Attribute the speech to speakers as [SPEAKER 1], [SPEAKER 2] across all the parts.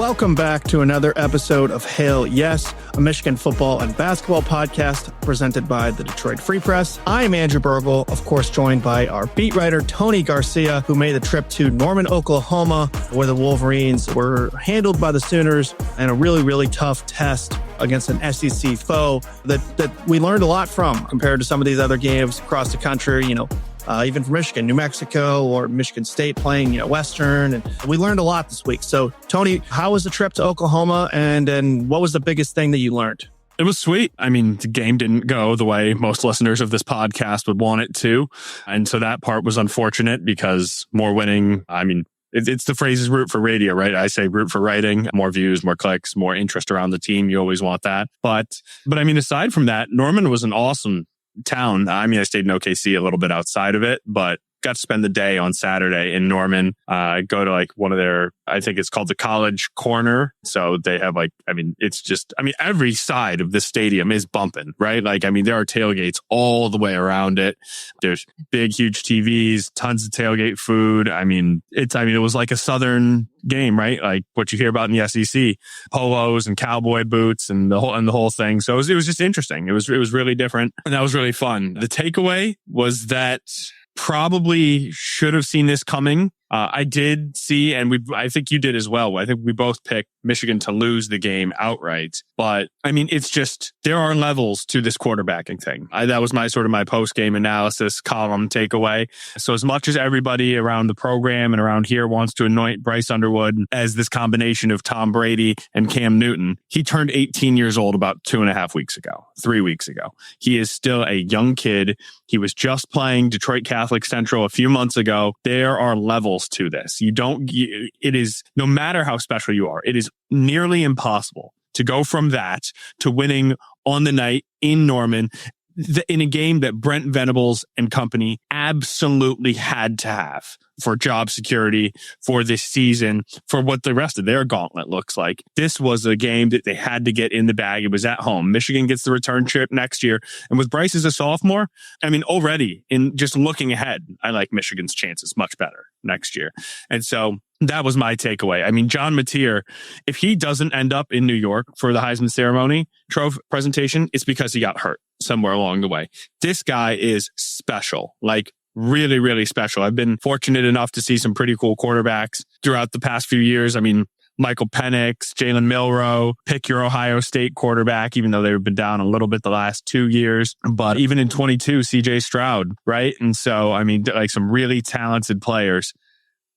[SPEAKER 1] Welcome back to another episode of Hail Yes, a Michigan football and basketball podcast presented by the Detroit Free Press. I'm Andrew Bergel, of course, joined by our beat writer, Tony Garcia, who made the trip to Norman, Oklahoma, where the Wolverines were handled by the Sooners in a really, really tough test against an SEC foe that we learned a lot from compared to some of these other games across the country, even from Michigan, New Mexico, or Michigan State playing, Western. And we learned a lot this week. So, Tony, how was the trip to Oklahoma? And what was the biggest thing that you learned?
[SPEAKER 2] It was sweet. I mean, the game didn't go the way most listeners of this podcast would want it to. And so that part was unfortunate because more winning, it's the phrase is root for radio, right? I say root for writing, more views, more clicks, more interest around the team. You always want that. But aside from that, Norman was an awesome town. I stayed in OKC a little bit outside of it, but got to spend the day on Saturday in Norman. Go to one of their, I think it's called the College Corner. So they have every side of the stadium is bumping, right? There are tailgates all the way around it. There's big, huge TVs, tons of tailgate food. It was like a Southern game, right? Like what you hear about in the SEC, polos and cowboy boots and the whole thing. So it was just interesting. It was really different. And that was really fun. The takeaway was that probably should have seen this coming. I did see, and I think you did as well. I think we both picked Michigan to lose the game outright. But it's just, there are levels to this quarterbacking thing. That was my post-game analysis column takeaway. So as much as everybody around the program and around here wants to anoint Bryce Underwood as this combination of Tom Brady and Cam Newton, he turned 18 years old about 3 weeks ago. He is still a young kid. He was just playing Detroit Catholic Central a few months ago. There are levels to this. It is, no matter how special you are, it is nearly impossible to go from that to winning on the night in Norman in a game that Brent Venables and company absolutely had to have for job security, for this season, for what the rest of their gauntlet looks like. This was a game that they had to get in the bag. It was at home. Michigan gets the return trip next year. And with Bryce as a sophomore, already in just looking ahead, I like Michigan's chances much better next year. And so that was my takeaway. John Mateer, if he doesn't end up in New York for the Heisman ceremony trophy presentation, it's because he got hurt somewhere along the way. This guy is special, really, really special. I've been fortunate enough to see some pretty cool quarterbacks throughout the past few years. Michael Penix, Jalen Milroe, pick your Ohio State quarterback, even though they've been down a little bit the last 2 years. But even in 22, CJ Stroud, right? And so, some really talented players.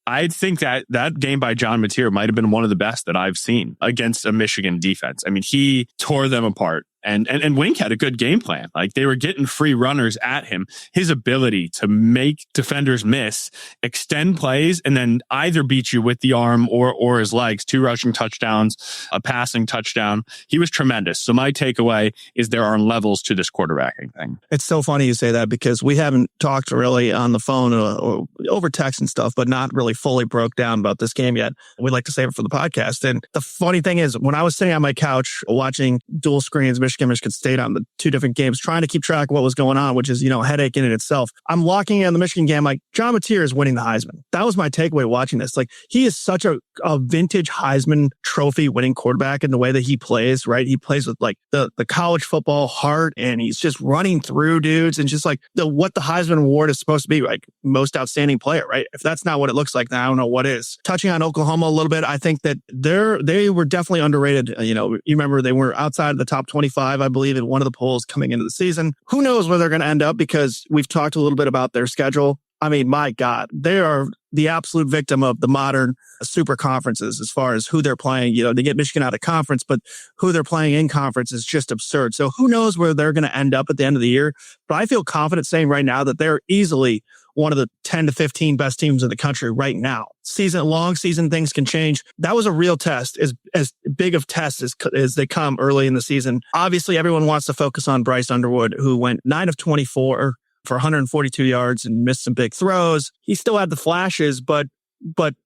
[SPEAKER 2] I think that game by John Mateer might have been one of the best that I've seen against a Michigan defense. He tore them apart. And Wink had a good game plan. They were getting free runners at him. His ability to make defenders miss, extend plays, and then either beat you with the arm or his legs. 2 rushing touchdowns, a passing touchdown. He was tremendous. So my takeaway is there are levels to this quarterbacking thing.
[SPEAKER 1] It's so funny you say that because we haven't talked really on the phone or over text and stuff, but not really fully broke down about this game yet. We'd like to save it for the podcast. And the funny thing is, when I was sitting on my couch watching dual screens, Michigan State on the 2 different games, trying to keep track of what was going on, which is, a headache in it itself. I'm locking in the Michigan game, John Mateer is winning the Heisman. That was my takeaway watching this. He is such a vintage Heisman trophy winning quarterback in the way that he plays, right? He plays with the college football heart, and he's just running through dudes and just what the Heisman Award is supposed to be, most outstanding player, right? If that's not what it looks like, then I don't know what is. Touching on Oklahoma a little bit, I think that they were definitely underrated. You remember they were outside of the top 25, I believe, in one of the polls coming into the season. Who knows where they're going to end up, because we've talked a little bit about their schedule. My God, they are the absolute victim of the modern super conferences as far as who they're playing. They get Michigan out of conference, but who they're playing in conference is just absurd. So who knows where they're going to end up at the end of the year. But I feel confident saying right now that they're easily one of the 10 to 15 best teams in the country right now. Long season, things can change. That was a real test, as big of tests as they come early in the season. Obviously, everyone wants to focus on Bryce Underwood, who went 9 of 24 for 142 yards and missed some big throws. He still had the flashes, but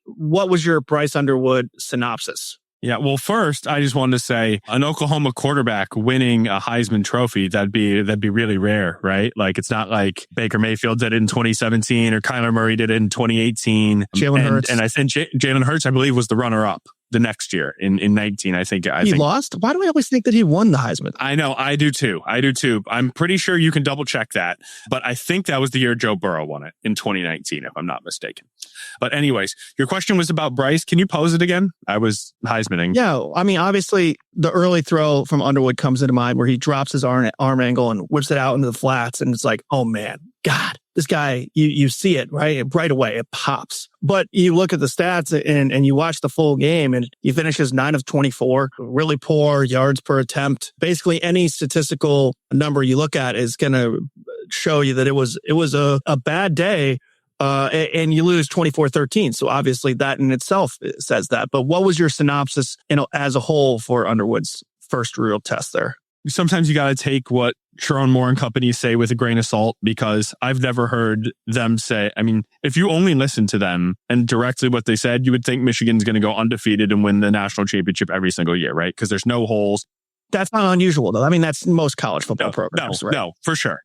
[SPEAKER 1] what was your Bryce Underwood synopsis?
[SPEAKER 2] Yeah, well, first, I just wanted to say an Oklahoma quarterback winning a Heisman Trophy, that'd be really rare, right? It's not like Baker Mayfield did it in 2017 or Kyler Murray did it in 2018.
[SPEAKER 1] Jalen Hurts.
[SPEAKER 2] And I think Jalen Hurts, I believe, was the runner-up the next year in 19. I think
[SPEAKER 1] he lost. Why do I always think that he won the Heisman?
[SPEAKER 2] I know. I do too. I'm pretty sure you can double check that, but I think that was the year Joe Burrow won it in 2019, if I'm not mistaken. But anyways, your question was about Bryce. Can you pose it again? I was Heismaning.
[SPEAKER 1] Yeah. I mean, obviously the early throw from Underwood comes into mind where he drops his arm angle and whips it out into the flats. And it's like, oh man, God, this guy, you see it right away. It pops. But you look at the stats and you watch the full game and he finishes 9 of 24, really poor yards per attempt. Basically, any statistical number you look at is going to show you that it was a bad day. And you lose 24-13. So obviously that in itself says that. But what was your synopsis, as a whole for Underwood's first real test there?
[SPEAKER 2] Sometimes you got to take what Sharon Moore and company say with a grain of salt, because I've never heard them say, I mean, if you only listen to them and directly what they said, you would think Michigan's going to go undefeated and win the national championship every single year, right? Because there's no holes.
[SPEAKER 1] That's not unusual, though. I mean, that's most college football programs, right?
[SPEAKER 2] No, for sure.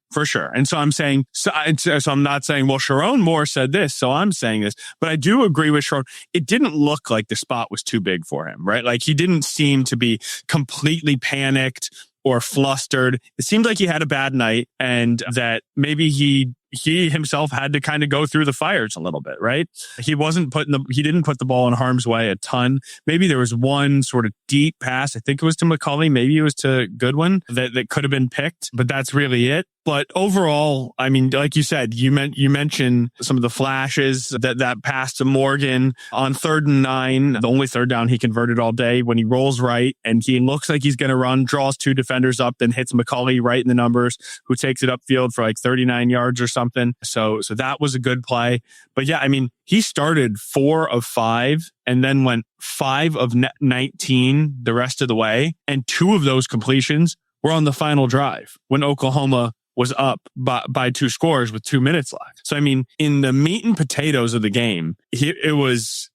[SPEAKER 2] And so I'm saying, so I'm not saying, well, Sharon Moore said this, so I'm saying this. But I do agree with Sharon. It didn't look like the spot was too big for him, right? Like he didn't seem to be completely panicked or flustered. It seemed like he had a bad night and that maybe he himself had to kind of go through the fires a little bit, right? He didn't put the ball in harm's way a ton. Maybe there was one sort of deep pass. I think it was to McCulley. Maybe it was to Goodwin that could have been picked, but that's really it. But overall, I mean, like you said, you mentioned some of the flashes that pass to Morgan on 3rd and 9, the only third down he converted all day, when he rolls right and he looks like he's going to run, draws 2 defenders up, then hits McCulley right in the numbers, who takes it upfield for like 39 yards or something. So that was a good play. But yeah, I mean, he started 4 of 5 and then went 5 of 19 the rest of the way. And 2 of those completions were on the final drive when Oklahoma was up by 2 scores with 2 minutes left. So, I mean, in the meat and potatoes of the game, it was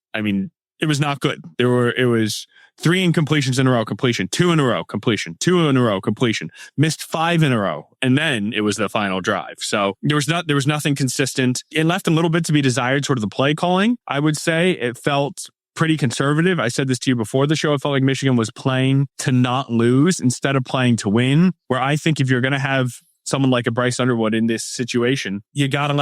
[SPEAKER 2] not good. It was 3 incompletions in a row, completion, 2 in a row, completion, 2 in a row, completion, missed 5 in a row. And then it was the final drive. So there was nothing consistent. It left a little bit to be desired, sort of the play calling. I would say it felt pretty conservative. I said this to you before the show. It felt like Michigan was playing to not lose instead of playing to win, where I think if you're going to have someone like a Bryce Underwood in this situation, you got to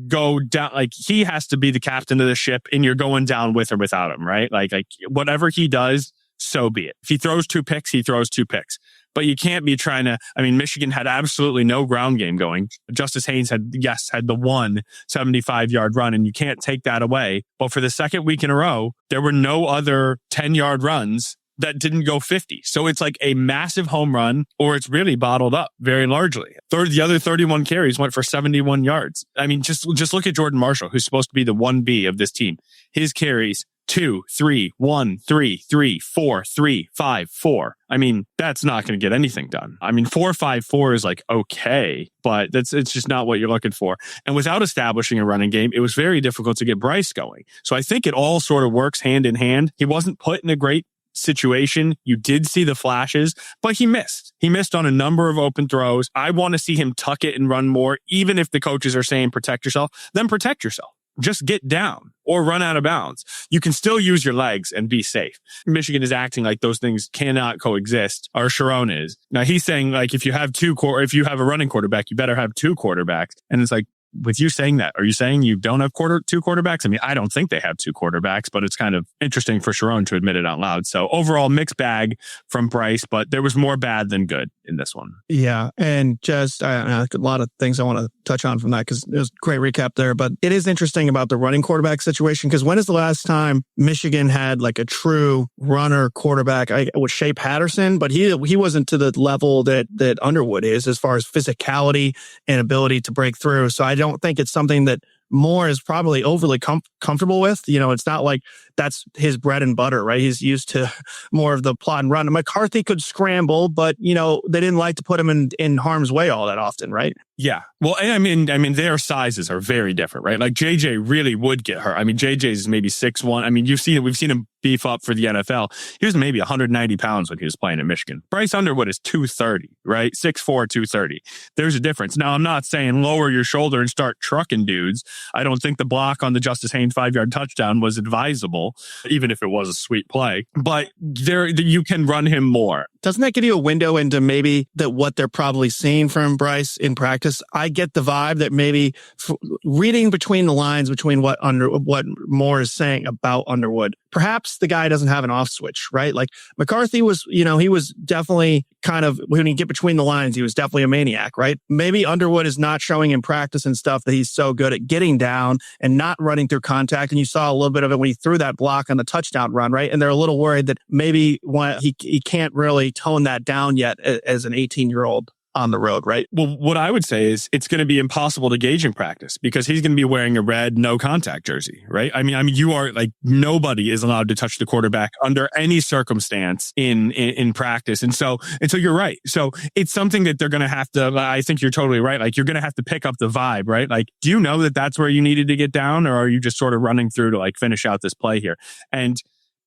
[SPEAKER 2] go down. Like, he has to be the captain of the ship and you're going down with or without him, right? Like whatever he does, so be it. If he throws 2 picks, he throws 2 picks. But you can't be trying to, I mean, Michigan had absolutely no ground game going. Justice Haynes had the one 75-yard run, and you can't take that away. But for the second week in a row, there were no other 10-yard runs that didn't go 50. So it's like a massive home run, or it's really bottled up very largely. The other 31 carries went for 71 yards. I mean, just look at Jordan Marshall, who's supposed to be the 1B of this team. His carries, 2, 3, 1, 3, 3, 4, 3, 5, 4. I mean, that's not going to get anything done. I mean, 4, 5, 4 is like, okay, but it's just not what you're looking for. And without establishing a running game, it was very difficult to get Bryce going. So I think it all sort of works hand in hand. He wasn't put in a great situation. You did see the flashes, but he missed. He missed on a number of open throws. I want to see him tuck it and run more. Even if the coaches are saying protect yourself, then protect yourself. Just get down or run out of bounds. You can still use your legs and be safe. Michigan is acting like those things cannot coexist, or Sharon is. Now he's saying, like, if you have a running quarterback, you better have 2 quarterbacks. And it's like, with you saying that, are you saying you don't have 2 quarterbacks? I mean, I don't think they have 2 quarterbacks, but it's kind of interesting for Sharon to admit it out loud. So overall, mixed bag from Bryce, but there was more bad than good in this one.
[SPEAKER 1] Yeah. And just a lot of things I want to touch on from that, because it was a great recap there. But it is interesting about the running quarterback situation, because when is the last time Michigan had like a true runner quarterback? With Shea Patterson, but he wasn't to the level that Underwood is as far as physicality and ability to break through. So I don't think it's something that Moore is probably overly comfortable with. You know, it's not like that's his bread and butter, right? He's used to more of the plot and run. And McCarthy could scramble, but, you know, they didn't like to put him in harm's way all that often, right?
[SPEAKER 2] Yeah. Well, I mean, their sizes are very different, right? Like JJ really would get hurt. I mean, JJ is maybe 6'1". I mean, we've seen him beef up for the NFL. He was maybe 190 pounds when he was playing at Michigan. Bryce Underwood is 230, right? 6'4", 230. There's a difference. Now, I'm not saying lower your shoulder and start trucking dudes. I don't think the block on the Justice Haynes 5-yard touchdown was advisable, even if it was a sweet play. But there, you can run him more.
[SPEAKER 1] Doesn't that give you a window into maybe that what they're probably seeing from Bryce in practice? I get the vibe that maybe reading between the lines between what Moore is saying about Underwood, perhaps the guy doesn't have an off switch, right? Like McCarthy was, he was definitely kind of, when you get between the lines, he was definitely a maniac, right? Maybe Underwood is not showing in practice and stuff that he's so good at getting down and not running through contact. And you saw a little bit of it when he threw that block on the touchdown run, right? And they're a little worried that maybe he can't really tone that down yet as an 18-year-old on the road, right?
[SPEAKER 2] Well, what I would say is it's going to be impossible to gauge in practice because he's going to be wearing a red no contact jersey, right? I mean, you are like, nobody is allowed to touch the quarterback under any circumstance in practice. And so you're right. So it's something that they're going to have to, I think you're totally right. Like you're going to have to pick up the vibe, right? Like, do you know that that's where you needed to get down, or are you just sort of running through to like finish out this play here? And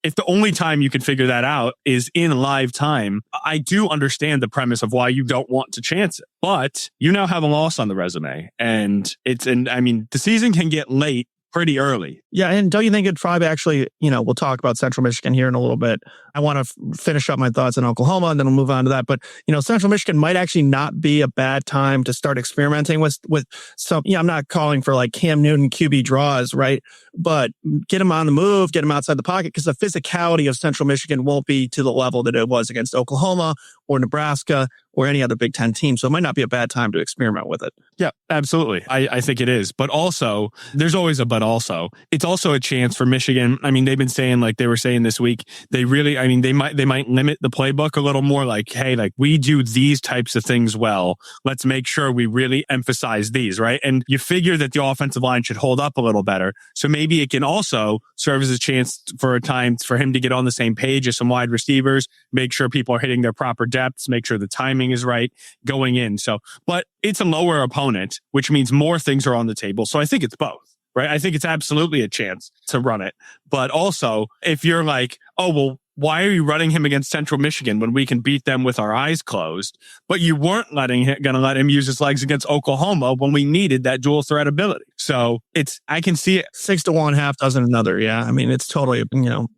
[SPEAKER 2] if the only time you can figure that out is in live time, I do understand the premise of why you don't want to chance it. But you now have a loss on the resume. And the season can get late pretty early.
[SPEAKER 1] Yeah, and don't you think it'd probably actually, we'll talk about Central Michigan here in a little bit. I want to finish up my thoughts on Oklahoma, and then we'll move on to that. But, Central Michigan might actually not be a bad time to start experimenting with some, I'm not calling for like Cam Newton QB draws, right? But get him on the move, get him outside the pocket, because the physicality of Central Michigan won't be to the level that it was against Oklahoma or Nebraska or any other Big Ten team. So it might not be a bad time to experiment with it.
[SPEAKER 2] Yeah, absolutely. I think it is. But also, there's always a but also. It's also a chance for Michigan. I mean, they've been saying, like they were saying this week, they might limit the playbook a little more, like, hey, like we do these types of things well. Let's make sure we really emphasize these, right? And you figure that the offensive line should hold up a little better. So maybe it can also serve as a chance for a time for him to get on the same page as some wide receivers, make sure people are hitting their proper depths, make sure the timing is right going in. So, but it's a lower opponent, which means more things are on the table. So I think it's both, right? I think it's absolutely a chance to run it. But also, if you're like, oh, well, why are you running him against Central Michigan when we can beat them with our eyes closed? But you weren't going to let him use his legs against Oklahoma when we needed that dual threat ability. So I can see it.
[SPEAKER 1] 6 to 1, half dozen another. Yeah. I mean, it's totally, a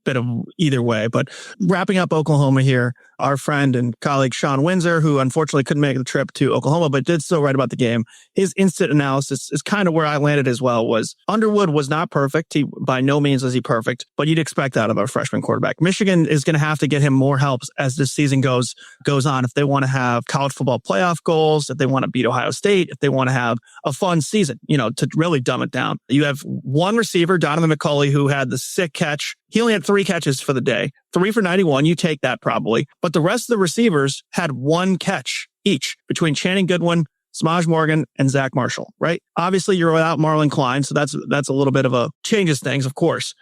[SPEAKER 1] bit of either way. But wrapping up Oklahoma here, our friend and colleague Sean Windsor, who unfortunately couldn't make the trip to Oklahoma, but did still write about the game. His instant analysis is kind of where I landed as well. Was Underwood was not perfect. By no means was he perfect, but you'd expect that of a freshman quarterback. Michigan is going to have to get him more help as this season goes on. If they want to have college football playoff goals, if they want to beat Ohio State, if they want to have a fun season, to really dumb it down. You have one receiver, Donovan McCulley, who had the sick catch. He only had 3 catches for the day, 3 for 91. You take that probably. But the rest of the receivers had 1 catch each between Channing Goodwin, Smaj Morgan, and Zach Marshall, right? Obviously, you're without Marlon Klein, so that's a little bit of a changes things, of course.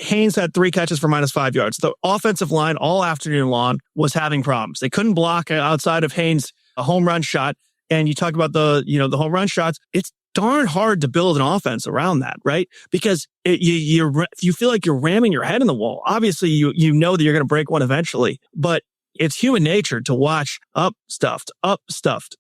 [SPEAKER 1] Haynes had 3 catches for -5 yards. The offensive line all afternoon long was having problems. They couldn't block outside of Haynes' a home run shot. And you talk about the home run shots. It's darn hard to build an offense around that, right? Because you feel like you're ramming your head in the wall. Obviously, you know that you're going to break one eventually, but it's human nature to watch up stuffed,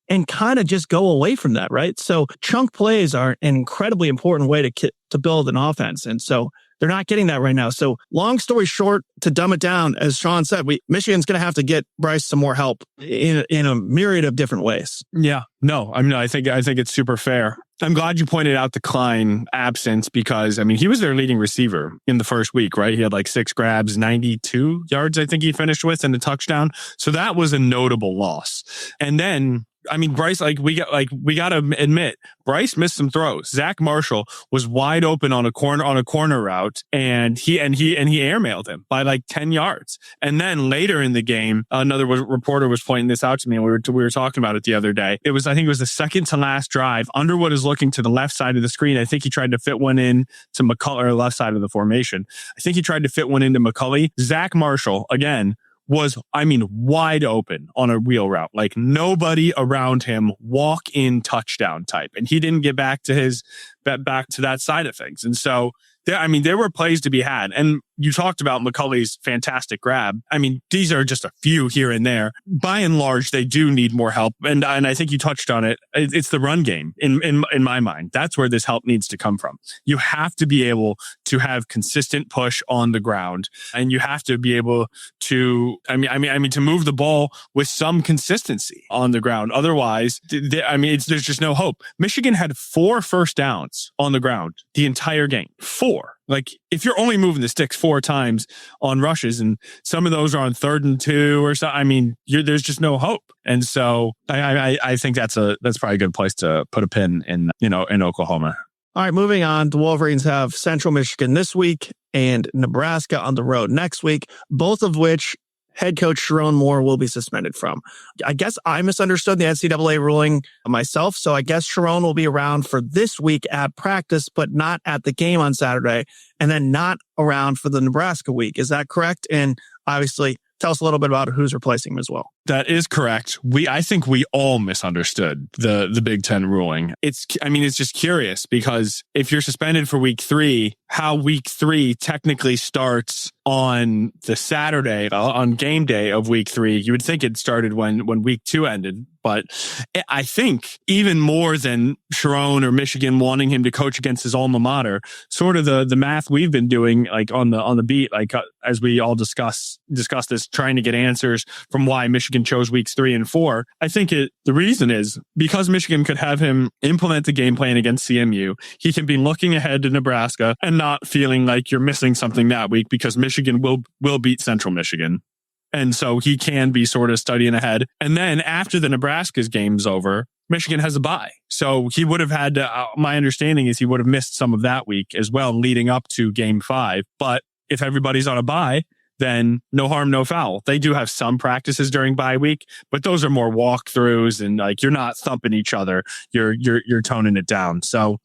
[SPEAKER 1] and kind of just go away from that, right? So chunk plays are an incredibly important way to build an offense. And so they're not getting that right now. So long story short, to dumb it down, as Sean said, Michigan's going to have to get Bryce some more help in a myriad of different ways.
[SPEAKER 2] Yeah, no, I mean, I think it's super fair. I'm glad you pointed out the Klein absence because, I mean, he was their leading receiver in the first week, right? He had like 6 grabs, 92 yards, I think he finished with, and a touchdown. So that was a notable loss. And then, I mean, Bryce, we got to admit, Bryce missed some throws. Zach Marshall was wide open on a corner route, and he airmailed him by like 10 yards. And then later in the game, another reporter was pointing this out to me, and we were talking about it the other day. I think it was the second to last drive. Underwood is looking to the left side of the screen. I think he tried to fit one in to McCulley, or left side of the formation. I think he tried to fit one into McCulley. Zach Marshall, again, was, wide open on a wheel route. Like nobody around him, walk in touchdown type. And he didn't get back to that side of things. And so there were plays to be had. And you talked about McCulley's fantastic grab. I mean, these are just a few here and there. By and large, they do need more help. And I think you touched on it. It's the run game in my mind. That's where this help needs to come from. You have to be able to have consistent push on the ground, and you have to be able to, to move the ball with some consistency on the ground. Otherwise, there's just no hope. Michigan had 4 first downs on the ground the entire game. 4. Like, if you're only moving the sticks 4 times on rushes, and some of those are on 3rd and 2 or so, there's just no hope. And so I think that's probably a good place to put a pin in Oklahoma.
[SPEAKER 1] All right, moving on. The Wolverines have Central Michigan this week and Nebraska on the road next week, both of which head coach Sharon Moore will be suspended from. I guess I misunderstood the NCAA ruling myself, so I guess Sharon will be around for this week at practice, but not at the game on Saturday, and then not around for the Nebraska week. Is that correct? And obviously, tell us a little bit about who's replacing him as well.
[SPEAKER 2] That is correct. I think we all misunderstood the Big Ten ruling. It's just curious, because if you're suspended for week 3, how week 3 technically starts on the Saturday, on game day of week 3, you would think it started when week 2 ended. But I think even more than Sharon or Michigan wanting him to coach against his alma mater, sort of the math we've been doing, like on the beat, like as we all discuss this, trying to get answers from why Michigan chose weeks 3 and 4. I think the reason is because Michigan could have him implement the game plan against CMU. He can be looking ahead to Nebraska and not feeling like you're missing something that week, because Michigan will beat Central Michigan. And so he can be sort of studying ahead. And then after the Nebraska's game's over, Michigan has a bye. So he would have had to, my understanding is he would have missed some of that week as well, leading up to game 5. But if everybody's on a bye, then no harm, no foul. They do have some practices during bye week, but those are more walkthroughs, and like, you're not thumping each other. You're toning it down. So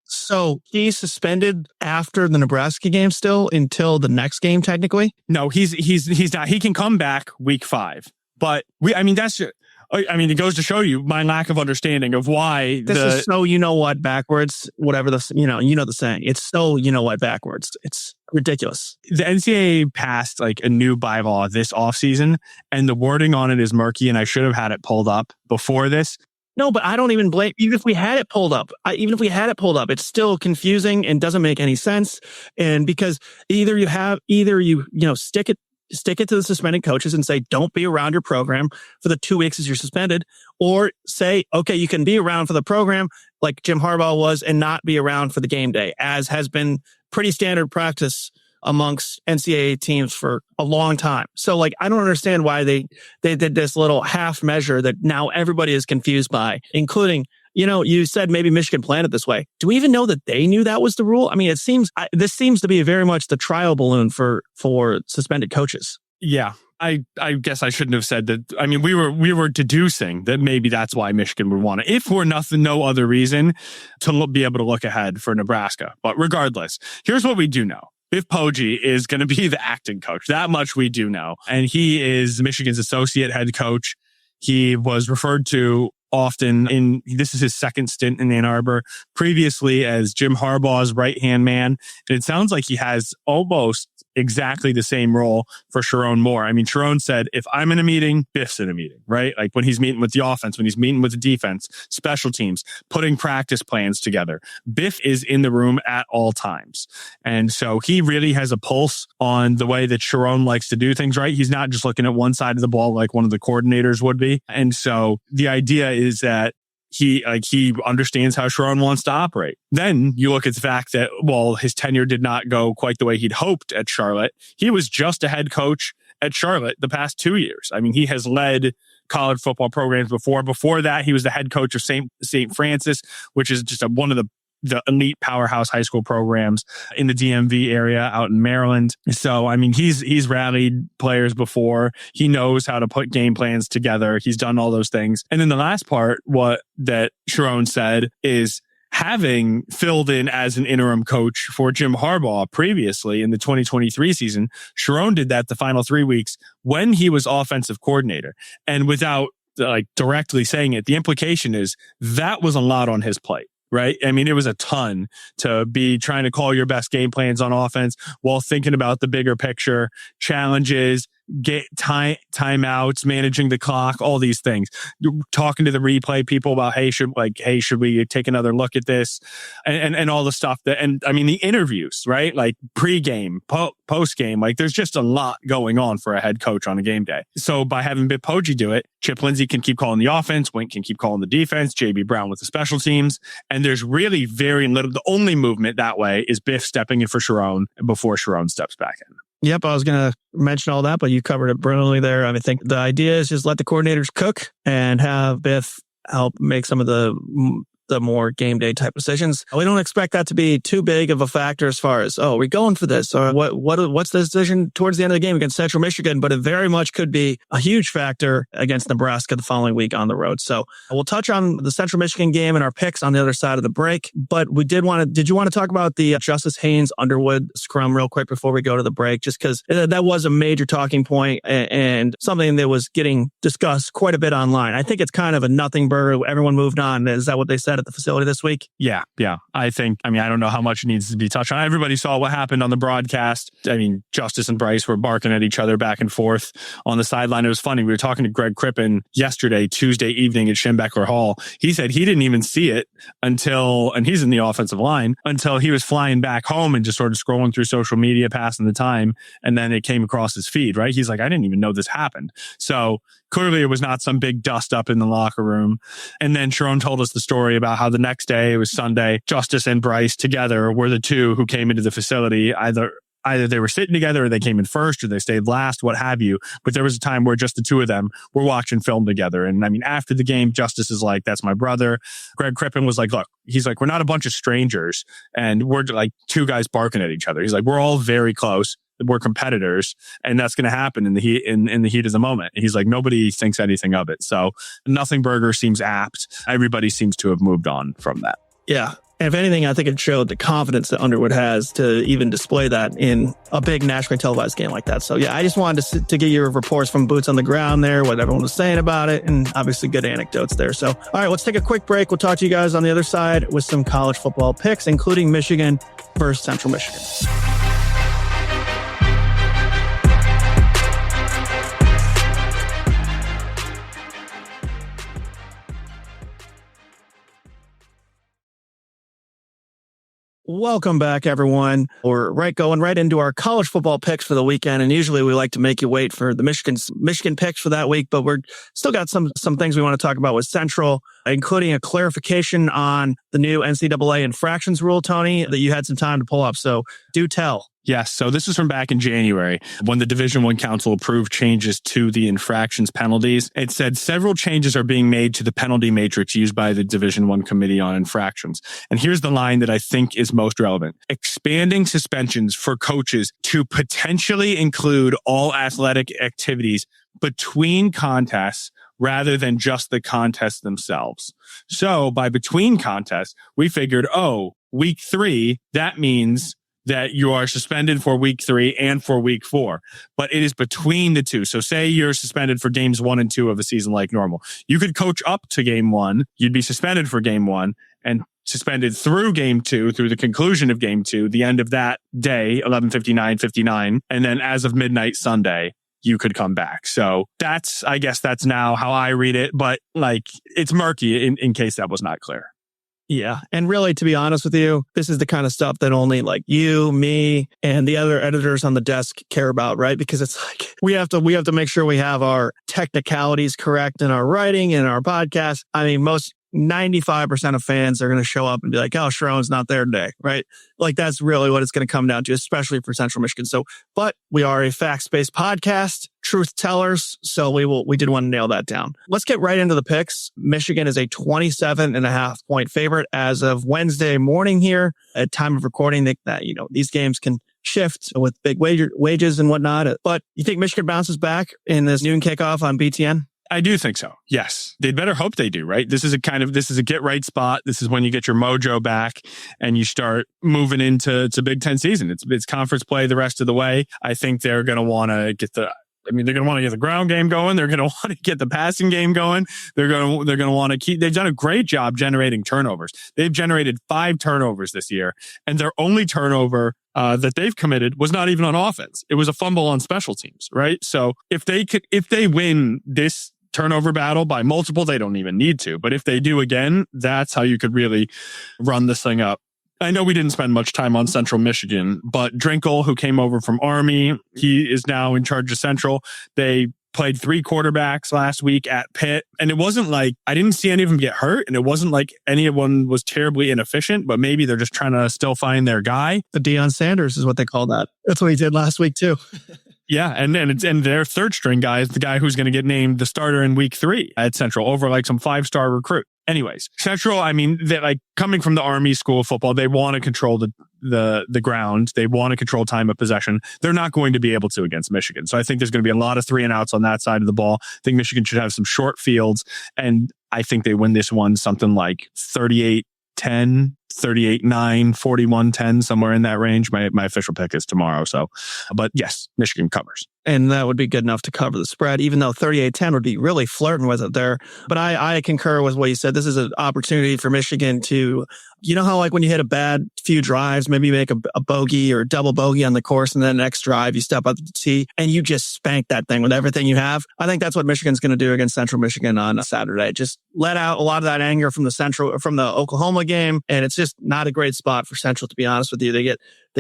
[SPEAKER 1] he's suspended after the Nebraska game still until the next game, technically?
[SPEAKER 2] No, he's not. He can come back week 5, but it goes to show you my lack of understanding of why
[SPEAKER 1] this is so backwards. Whatever the saying. It's so backwards. It's ridiculous.
[SPEAKER 2] The NCAA passed like a new bylaw this offseason, and the wording on it is murky. And I should have had it pulled up before this.
[SPEAKER 1] No, but I don't even blame. Even if we had it pulled up, it's still confusing and doesn't make any sense. And because either you stick it to the suspended coaches and say, don't be around your program for the 2 weeks as you're suspended, or say, okay, you can be around for the program like Jim Harbaugh was and not be around for the game day, as has been pretty standard practice amongst NCAA teams for a long time. So I don't understand why they did this little half measure that now everybody is confused by, including, you said maybe Michigan planned it this way. Do we even know that they knew that was the rule? I mean, this seems to be very much the trial balloon for suspended coaches.
[SPEAKER 2] Yeah. I guess I shouldn't have said that. I mean, we were deducing that maybe that's why Michigan would want it, if for no other reason, to be able to look ahead for Nebraska. But regardless, here's what we do know. Biff Poggi is going to be the acting coach. That much we do know. And he is Michigan's associate head coach. He was referred to often this is his second stint in Ann Arbor, previously as Jim Harbaugh's right-hand man. And it sounds like he has almost exactly the same role for Sharon Moore. I mean, Sharon said, if I'm in a meeting, Biff's in a meeting, right? Like when he's meeting with the offense, when he's meeting with the defense, special teams, putting practice plans together, Biff is in the room at all times. And so he really has a pulse on the way that Sharon likes to do things, right? He's not just looking at one side of the ball like one of the coordinators would be. And so the idea is that he understands how Sharon wants to operate. Then you look at the fact that, his tenure did not go quite the way he'd hoped at Charlotte. He was just a head coach at Charlotte the past 2 years. I mean, he has led college football programs before. Before that, he was the head coach of St. Francis, which is just one of the elite powerhouse high school programs in the DMV area out in Maryland. So, I mean, he's rallied players before. He knows how to put game plans together. He's done all those things. And then the last part, what that Sharon said is, having filled in as an interim coach for Jim Harbaugh previously in the 2023 season, Sharon did that the final 3 weeks when he was offensive coordinator. And without directly saying it, the implication is that was a lot on his plate. right? I mean, it was a ton to be trying to call your best game plans on offense while thinking about the bigger picture, challenges, get timeouts, managing the clock, all these things. Talking to the replay people about, hey, should we take another look at this, and all the stuff and I mean the interviews, right? Like pre-game, post-game, like there's just a lot going on for a head coach on a game day. So by having Biff Poggi do it, Chip Lindsey can keep calling the offense, Wink can keep calling the defense, JB Brown with the special teams, and there's really very little. The only movement that way is Biff stepping in for Sharon before Sharon steps back in.
[SPEAKER 1] Yep, I was going to mention all that, but you covered it brilliantly there. I think the idea is just let the coordinators cook and have Biff help make some of the more game day type decisions. We don't expect that to be too big of a factor as far as, are we going for this? Or what's the decision towards the end of the game against Central Michigan? But it very much could be a huge factor against Nebraska the following week on the road. So we'll touch on the Central Michigan game and our picks on the other side of the break. But did you want to talk about the Justice Haynes Underwood scrum real quick before we go to the break? Just because that was a major talking point and something that was getting discussed quite a bit online. I think it's kind of a nothing burger. Everyone moved on. Is that what they said at the facility this week?
[SPEAKER 2] Yeah. I don't know how much needs to be touched on. Everybody saw what happened on the broadcast. I mean, Justice and Bryce were barking at each other back and forth on the sideline. It was funny. We were talking to Greg Crippen yesterday, Tuesday evening at Schembecker Hall. He said he didn't even see it and he's in the offensive line, until he was flying back home and just sort of scrolling through social media, passing the time. And then it came across his feed, right? He's like, I didn't even know this happened. So clearly it was not some big dust up in the locker room. And then Sharon told us the story about how the next day, it was Sunday, Justice and Bryce together were the two who came into the facility. Either they were sitting together or they came in first or they stayed last, what have you. But there was a time where just the two of them were watching film together. And I mean, after the game, Justice is like, that's my brother. Greg Crippen was like, look, he's like, we're not a bunch of strangers and we're like two guys barking at each other. He's like, we're all very close. We're competitors, and that's going to happen in the heat of the moment. He's like, nobody thinks anything of it. So nothing burger seems apt. Everybody seems to have moved on from that.
[SPEAKER 1] Yeah. And if anything, I think it showed the confidence that Underwood has to even display that in a big nationally televised game like that. So yeah, I just wanted to get your reports from boots on the ground there, what everyone was saying about it, and obviously good anecdotes there. So, all right, let's take a quick break. We'll talk to you guys on the other side with some college football picks, including Michigan versus Central Michigan. Welcome back, everyone. We're going right into our college football picks for the weekend. And usually we like to make you wait for the Michigan picks for that week, but we're still got some things we want to talk about with Central, including a clarification on the new NCAA infractions rule, Tony, that you had some time to pull up. So do tell.
[SPEAKER 2] Yes. So this is from back in January when the Division I Council approved changes to the infractions penalties. It said several changes are being made to the penalty matrix used by the Division I Committee on Infractions. And here's the line that I think is most relevant. Expanding suspensions for coaches to potentially include all athletic activities between contests rather than just the contests themselves. So by between contests, we figured, week 3, that means that you are suspended for week 3 and for week 4, but it is between the two. So say you're suspended for games 1 and 2 of a season like normal. You could coach up to game 1. You'd be suspended for game 1 and suspended through game 2, through the conclusion of game 2, the end of that day, 11:59:59. And then as of midnight Sunday, you could come back. So I guess that's now how I read it, but like it's murky in case that was not clear.
[SPEAKER 1] Yeah. And really, to be honest with you, this is the kind of stuff that only like you, me, and the other editors on the desk care about, right? Because it's like we have to make sure we have our technicalities correct in our writing and our podcast. I mean, 95% of fans are going to show up and be like, oh, Sharon's not there today, right? Like that's really what it's going to come down to, especially for Central Michigan. So, but we are a facts-based podcast, truth tellers. So we did want to nail that down. Let's get right into the picks. Michigan is a 27.5 point favorite as of Wednesday morning here at time of recording. These games can shift with big wages and whatnot. But you think Michigan bounces back in this noon kickoff on BTN?
[SPEAKER 2] I do think so. Yes. They'd better hope they do, right? This is a get right spot. This is when you get your mojo back and you start moving into Big Ten season. It's conference play the rest of the way. I think they're going to want to get I mean, they're going to want to get the ground game going. They're going to want to get the passing game going. They're going to want to keep. They've done a great job generating turnovers. They've generated 5 turnovers this year, and their only turnover that they've committed was not even on offense. It was a fumble on special teams, right? So if they win this turnover battle by multiple, they don't even need to. But if they do again, that's how you could really run this thing up. I know we didn't spend much time on Central Michigan, but Drinkle, who came over from Army, he is now in charge of Central. They played 3 quarterbacks last week at Pitt, and it wasn't like I didn't see any of them get hurt, and it wasn't like anyone was terribly inefficient, but maybe they're just trying to still find their guy.
[SPEAKER 1] The Deion Sanders is what they call that. That's what he did last week too.
[SPEAKER 2] Yeah, and their third string guy is the guy who's going to get named the starter in week 3 at Central over like some 5-star recruit. Anyways, Central, I mean, they're like coming from the Army School of Football, they want to control the ground. They want to control time of possession. They're not going to be able to against Michigan. So I think there's going to be a lot of 3 and outs on that side of the ball. I think Michigan should have some short fields, and I think they win this one something like 38-10, 38-9, 41-10, somewhere in that range. My official pick is tomorrow. So, but yes, Michigan covers.
[SPEAKER 1] And that would be good enough to cover the spread, even though 38-10 would be really flirting with it there. But I concur with what you said. This is an opportunity for Michigan to, you know how like when you hit a bad few drives, maybe you make a bogey or double bogey on the course, and then next drive you step up the tee and you just spank that thing with everything you have. I think that's what Michigan's going to do against Central Michigan on Saturday. Just let out a lot of that anger from the Oklahoma game, and it's just not a great spot for Central, to be honest with you. They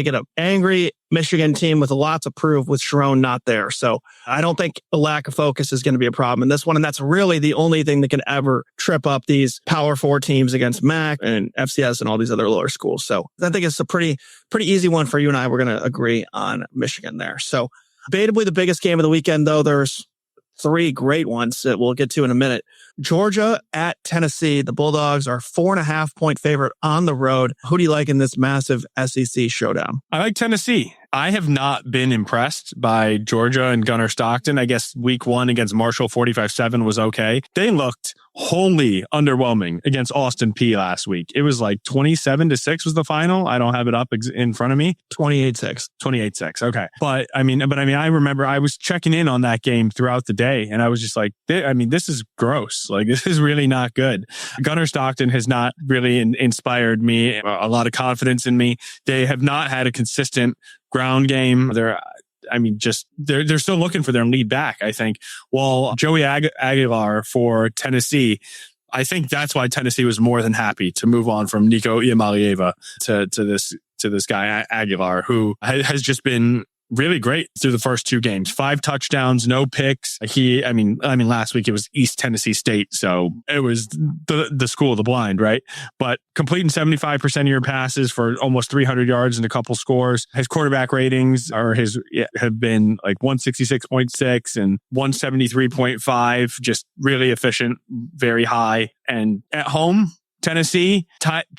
[SPEAKER 1] get an angry Michigan team with a lot to prove with Sharon not there. So I don't think a lack of focus is going to be a problem in this one. And that's really the only thing that can ever trip up these Power 4 teams against MAC and FCS and all these other lower schools. So I think it's a pretty easy one for you and I. We're going to agree on Michigan there. So debatably the biggest game of the weekend, though, there's 3 great ones that we'll get to in a minute. Georgia at Tennessee. The Bulldogs are 4.5-point favorite on the road. Who do you like in this massive SEC showdown?
[SPEAKER 2] I like Tennessee. I have not been impressed by Georgia and Gunnar Stockton. I guess week 1 against Marshall 45-7 was okay. They looked wholly underwhelming against Austin Peay last week. It was like 27-6 was the final. I don't have it up in front of me.
[SPEAKER 1] 28-6.
[SPEAKER 2] 28-6. Okay. But I mean, I remember I was checking in on that game throughout the day, and I was just like, this is gross. Like, this is really not good. Gunnar Stockton has not really inspired me, a lot of confidence in me. They have not had a consistent ground game. They're still looking for their lead back, I think. While Joey Aguilar for Tennessee, I think that's why Tennessee was more than happy to move on from Nico Iamaleava to this guy Aguilar, who has just been really great through the first 2 games. 5 touchdowns, no picks. Last week it was East Tennessee State, so it was the school of the blind, right? But completing 75% of your passes for almost 300 yards and a couple scores. His quarterback ratings have been like 166.6 and 173.5, just really efficient, very high. And at home, Tennessee,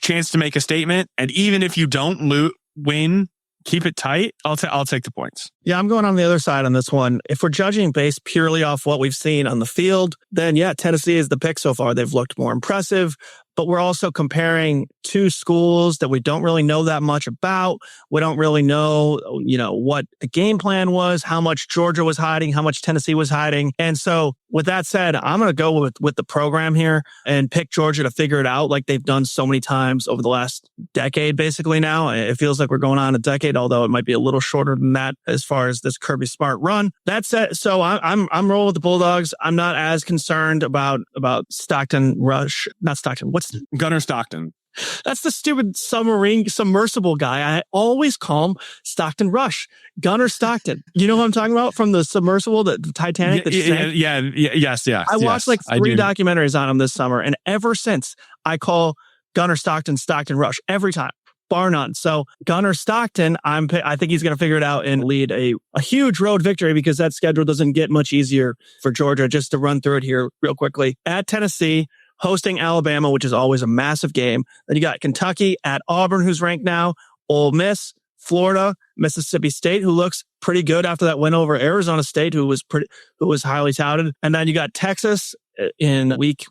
[SPEAKER 2] chance to make a statement. And even if you don't win, keep it tight. I'll take the points.
[SPEAKER 1] Yeah, I'm going on the other side on this one. If we're judging based purely off what we've seen on the field, then yeah, Tennessee is the pick so far. They've looked more impressive, but we're also comparing 2 schools that we don't really know that much about. We don't really know, what the game plan was, how much Georgia was hiding, how much Tennessee was hiding. And so with that said, I'm going to go with the program here and pick Georgia to figure it out like they've done so many times over the last decade, basically now. It feels like we're going on a decade, although it might be a little shorter than that as far as this Kirby Smart run. That said, so I'm rolling with the Bulldogs. I'm not as concerned about Stockton Rush. Not Stockton. What's
[SPEAKER 2] Gunnar Stockton?
[SPEAKER 1] That's the stupid submersible guy. I always call him Stockton Rush. Gunnar Stockton. You know what I'm talking about from the submersible, the Titanic?
[SPEAKER 2] Yes.
[SPEAKER 1] I watched like 3 documentaries on him this summer, and ever since I call Gunnar Stockton Rush every time. Bar none. So Gunnar Stockton, I think he's going to figure it out and lead a huge road victory, because that schedule doesn't get much easier for Georgia. Just to run through it here real quickly. At Tennessee, hosting Alabama, which is always a massive game. Then you got Kentucky at Auburn, who's ranked now, Ole Miss, Florida, Mississippi State, who looks pretty good after that win over Arizona State, who was highly touted. And then you got Texas in week,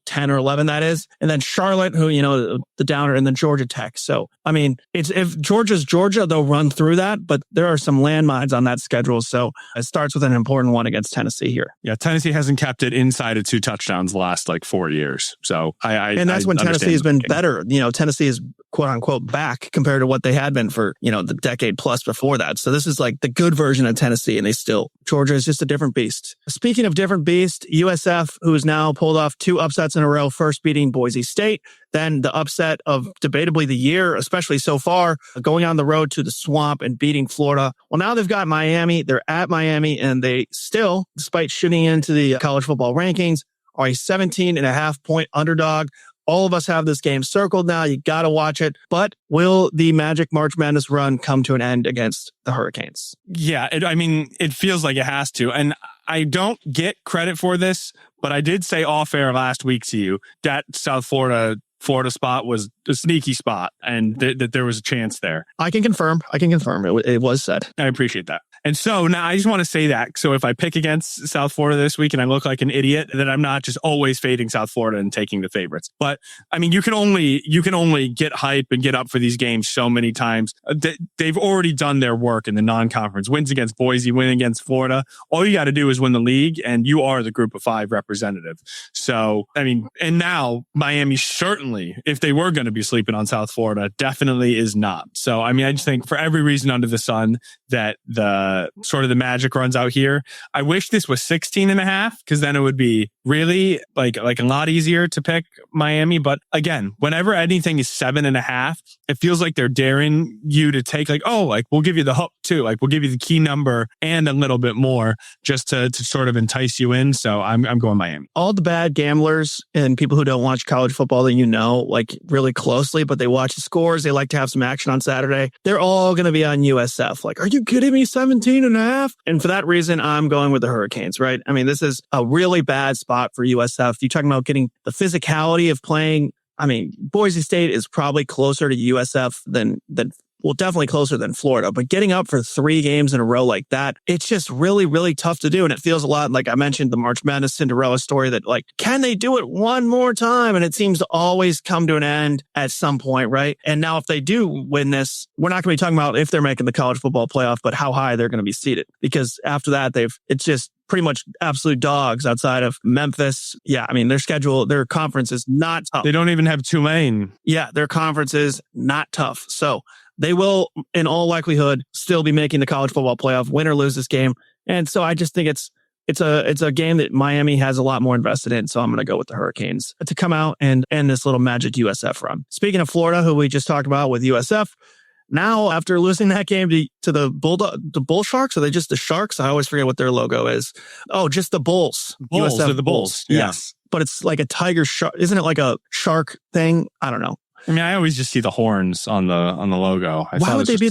[SPEAKER 1] 10 or 11 that is. And then Charlotte, who, the downer, and then Georgia Tech. So, I mean, if Georgia's Georgia, they'll run through that, but there are some landmines on that schedule. So it starts with an important one against Tennessee here.
[SPEAKER 2] Yeah, Tennessee hasn't kept it inside of 2 touchdowns the last 4 years. So
[SPEAKER 1] and that's when Tennessee has been better. Tennessee is quote unquote back compared to what they had been for, the decade plus before that. So this is like the good version of Tennessee, and Georgia is just a different beast. Speaking of different beast, USF, who has now pulled off 2 upsets in a row, first beating Boise State, then the upset of debatably the year, especially so far, going on the road to the Swamp and beating Florida. Well, now they've got Miami. They're at Miami, and they still, despite shooting into the college football rankings, are a 17.5-point underdog. All of us have this game circled now. You got to watch it. But will the Magic March Madness run come to an end against the Hurricanes?
[SPEAKER 2] Yeah, it feels like it has to. And I don't get credit for this, but I did say off air last week to you that South Florida spot was a sneaky spot, and that there was a chance there.
[SPEAKER 1] I can confirm. It was said.
[SPEAKER 2] I appreciate that. And so now I just want to say that. So if I pick against South Florida this week and I look like an idiot, then I'm not just always fading South Florida and taking the favorites. But I mean, you can only get hype and get up for these games so many times. They've already done their work in the non-conference. Wins against Boise, win against Florida. All you got to do is win the league, and you are the Group of 5 representative. So, I mean, and now Miami certainly, if they were going to be sleeping on South Florida, definitely is not. So, I mean, I just think for every reason under the sun that the magic runs out here. I wish this was 16.5, because then it would be really like a lot easier to pick Miami. But again, whenever anything is 7.5, it feels like they're daring you to take we'll give you the hook too. We'll give you the key number and a little bit more just to sort of entice you in. So I'm going Miami.
[SPEAKER 1] All the bad gamblers and people who don't watch college football that really closely, but they watch the scores. They like to have some action on Saturday. They're all going to be on USF. Are you kidding me? 17.5? And for that reason, I'm going with the Hurricanes, right? I mean, this is a really bad spot for USF. You're talking about getting the physicality of playing. I mean, Boise State is probably closer to USF than definitely closer than Florida, but getting up for 3 games in a row like that, it's just really, really tough to do. And it feels a lot like I mentioned the March Madness Cinderella story that can they do it one more time? And it seems to always come to an end at some point, right? And now if they do win this, we're not going to be talking about if they're making the college football playoff, but how high they're going to be seated, because after that, it's just pretty much absolute dogs outside of Memphis. Yeah, I mean, their conference is not tough.
[SPEAKER 2] They don't even have Tulane.
[SPEAKER 1] Yeah, their conference is not tough. So they will, in all likelihood, still be making the college football playoff, win or lose this game. And so I just think it's a game that Miami has a lot more invested in. So I'm going to go with the Hurricanes to come out and end this little magic USF run. Speaking of Florida, who we just talked about with USF, now after losing that game to the Bull Sharks, are they just the Sharks? I always forget what their logo is. Oh, just the Bulls.
[SPEAKER 2] USF are the Bulls. Yeah.
[SPEAKER 1] Yes. But it's like a tiger shark. Isn't it like a shark thing? I don't know.
[SPEAKER 2] I mean, I always just see the horns on the logo.
[SPEAKER 1] Why would they be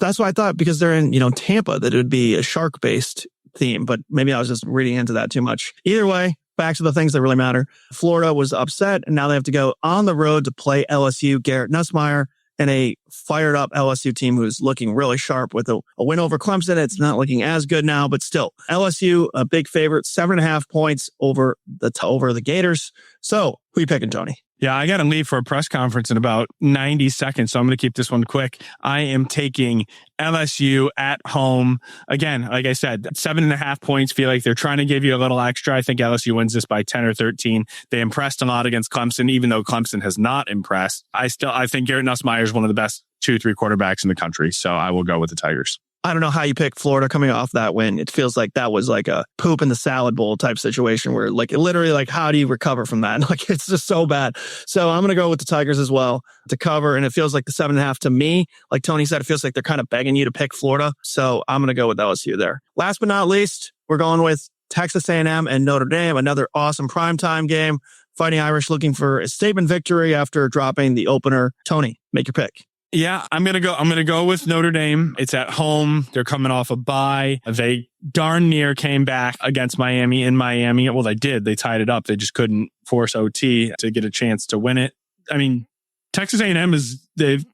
[SPEAKER 1] that's what I thought, because they're in, Tampa, that it would be a shark-based theme, but maybe I was just reading into that too much. Either way, back to the things that really matter. Florida was upset, and now they have to go on the road to play LSU. Garrett Nussmeier and a fired up LSU team who's looking really sharp with a win over Clemson. It's not looking as good now, but still LSU, a big favorite, 7.5 points over the Gators. So who are you picking, Tony?
[SPEAKER 2] Yeah, I got to leave for a press conference in about 90 seconds, so I'm going to keep this one quick. I am taking LSU at home. Again, like I said, 7.5 points. Feel like they're trying to give you a little extra. I think LSU wins this by 10 or 13. They impressed a lot against Clemson, even though Clemson has not impressed. I think Garrett Nussmeier is one of the best 2-3 quarterbacks in the country, so I will go with the Tigers.
[SPEAKER 1] I don't know how you pick Florida coming off that win. It feels like that was like a poop in the salad bowl type situation where literally how do you recover from that? It's just so bad. So I'm going to go with the Tigers as well to cover. And it feels like the 7.5 to me, like Tony said, it feels like they're kind of begging you to pick Florida. So I'm going to go with LSU there. Last but not least, we're going with Texas A&M and Notre Dame, another awesome primetime game. Fighting Irish looking for a statement victory after dropping the opener. Tony, make your pick.
[SPEAKER 2] Yeah, I'm going to go with Notre Dame. It's at home. They're coming off a bye. They darn near came back against Miami in Miami. Well, they did. They tied it up. They just couldn't force OT to get a chance to win it. I mean, Texas A&M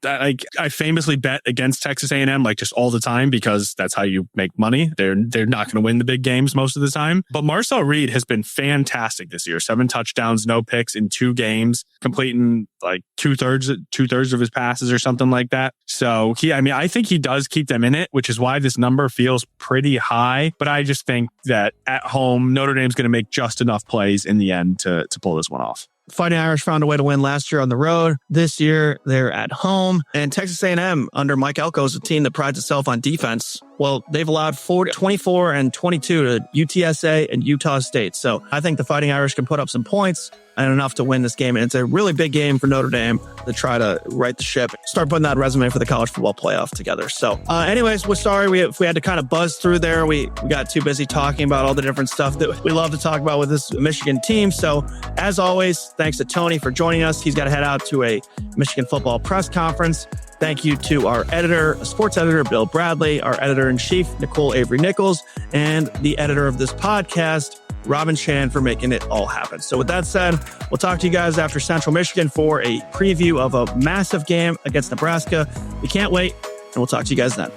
[SPEAKER 2] I famously bet against Texas A&M like just all the time because that's how you make money. They're not going to win the big games most of the time. But Marcel Reed has been fantastic this year. 7 touchdowns, no picks in 2 games, completing like two-thirds of his passes or something like that. So I think he does keep them in it, which is why this number feels pretty high. But I just think that at home, Notre Dame's going to make just enough plays in the end to pull this one off.
[SPEAKER 1] Fighting Irish found a way to win last year on the road. This year, they're at home. And Texas A&M, under Mike Elko, is a team that prides itself on defense. Well, they've allowed 24 and 22 to UTSA and Utah State. So I think the Fighting Irish can put up some points and enough to win this game. And it's a really big game for Notre Dame to try to right the ship, start putting that resume for the college football playoff together. So anyways, we're sorry we had to kind of buzz through there. We got too busy talking about all the different stuff that we love to talk about with this Michigan team. So as always, thanks to Tony for joining us. He's got to head out to a Michigan football press conference. Thank you to our editor, sports editor, Bill Bradley, our editor-in-chief, Nicole Avery-Nichols, and the editor of this podcast, Robin Chan, for making it all happen. So with that said, we'll talk to you guys after Central Michigan for a preview of a massive game against Nebraska. We can't wait, and we'll talk to you guys then.